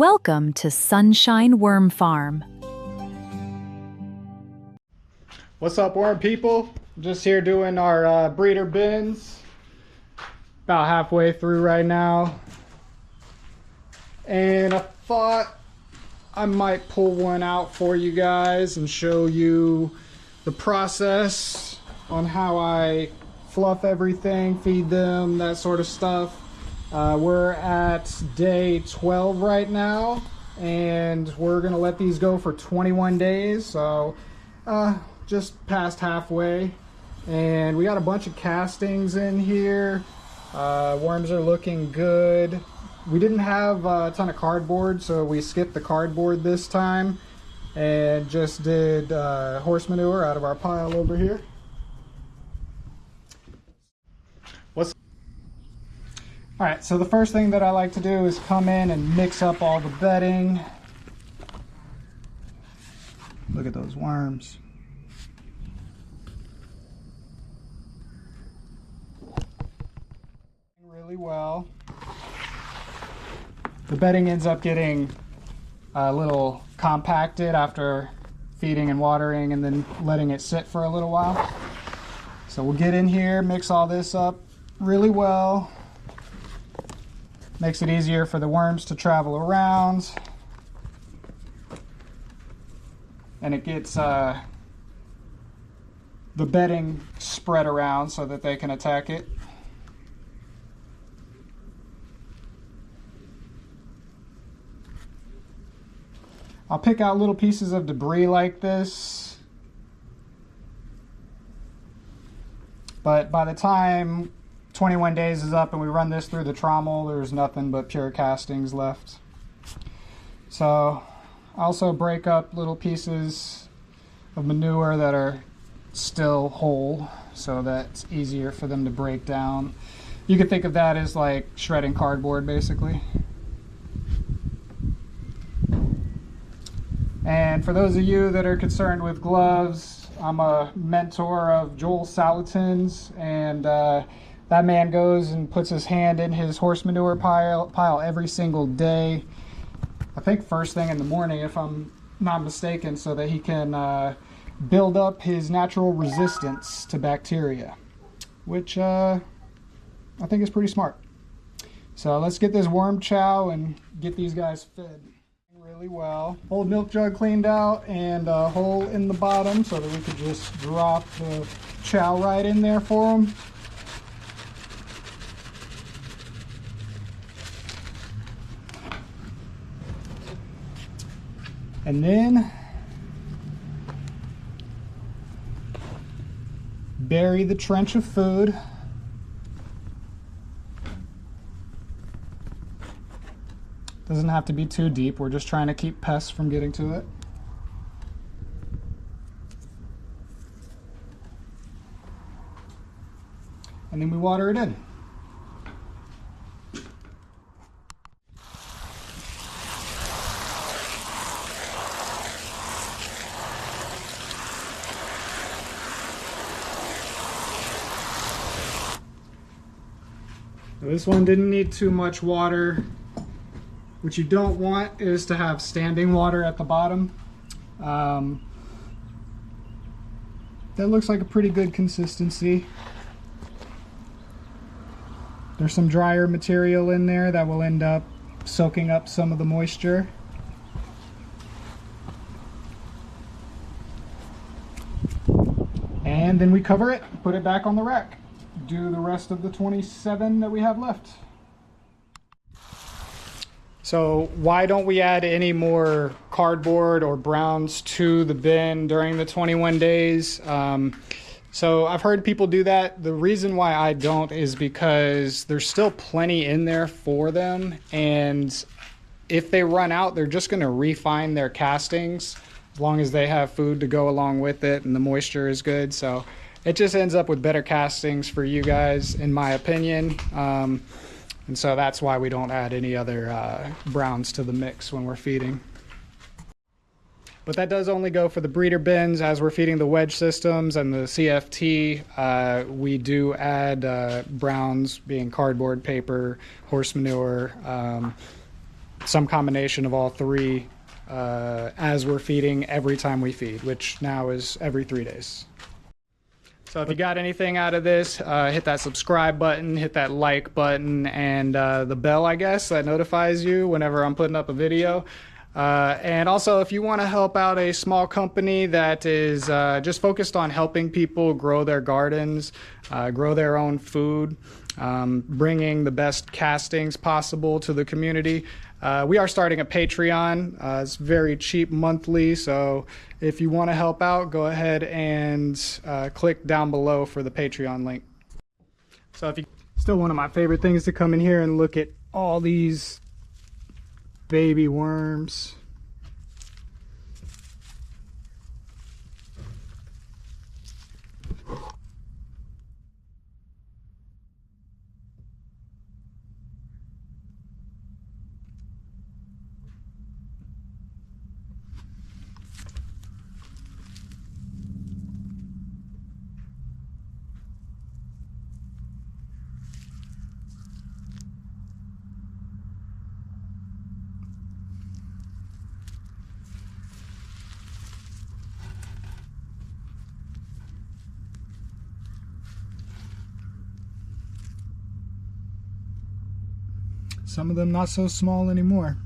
Welcome to Sunshine Worm Farm. What's up, worm people? Just here doing our breeder bins. About halfway through right now. And I thought I might pull one out for you guys and show you the process on how I fluff everything, feed them, that sort of stuff. We're at day 12 right now, and we're gonna let these go for 21 days, so just past halfway. And we got a bunch of castings in here. Worms are looking good. We didn't have a ton of cardboard, so we skipped the cardboard this time and just did horse manure out of our pile over here. All right, so the first thing that I like to do is come in and mix up all the bedding. Look at those worms. Really well. The bedding ends up getting a little compacted after feeding and watering and then letting it sit for a little while. So we'll get in here, mix all this up really well. Makes it easier for the worms to travel around. And it gets the bedding spread around so that they can attack it. I'll pick out little pieces of debris like this. But by the time 21 days is up and we run this through the trommel, there's nothing but pure castings left. So I also break up little pieces of manure that are still whole so that it's easier for them to break down. You could think of that as like shredding cardboard basically. And for those of you that are concerned with gloves, I'm a mentor of Joel Salatin's, and that man goes and puts his hand in his horse manure pile every single day. I think first thing in the morning, if I'm not mistaken, so that he can build up his natural resistance to bacteria, which I think is pretty smart. So let's get this worm chow and get these guys fed really well. Old milk jug cleaned out and a hole in the bottom so that we could just drop the chow right in there for them. And then bury the trench of food. Doesn't have to be too deep. We're just trying to keep pests from getting to it. And then we water it in. This one didn't need too much water. What you don't want is to have standing water at the bottom. That looks like a pretty good consistency. There's some drier material in there that will end up soaking up some of the moisture. And then we cover it, put it back on the rack. Do the rest of the 27 that we have left. So why don't we add any more cardboard or browns to the bin during the 21 days? So I've heard people do that. The reason why I don't is because there's still plenty in there for them. And if they run out, they're just going to refine their castings as long as they have food to go along with it and the moisture is good. So it just ends up with better castings for you guys, in my opinion. And so that's why we don't add any other browns to the mix when we're feeding. But that does only go for the breeder bins. As we're feeding the wedge systems and the CFT, we do add browns, being cardboard, paper, horse manure, some combination of all three as we're feeding every time we feed, which now is every 3 days. So if you got anything out of this, hit that subscribe button, hit that like button, and the bell, I guess, that notifies you whenever I'm putting up a video. And also, if you want to help out a small company that is just focused on helping people grow their gardens, grow their own food, bringing the best castings possible to the community, we are starting a Patreon. It's very cheap monthly, so if you want to help out, go ahead and click down below for the Patreon link. So if you still one of my favorite things to come in here and look at all these baby worms. Some of them not so small anymore.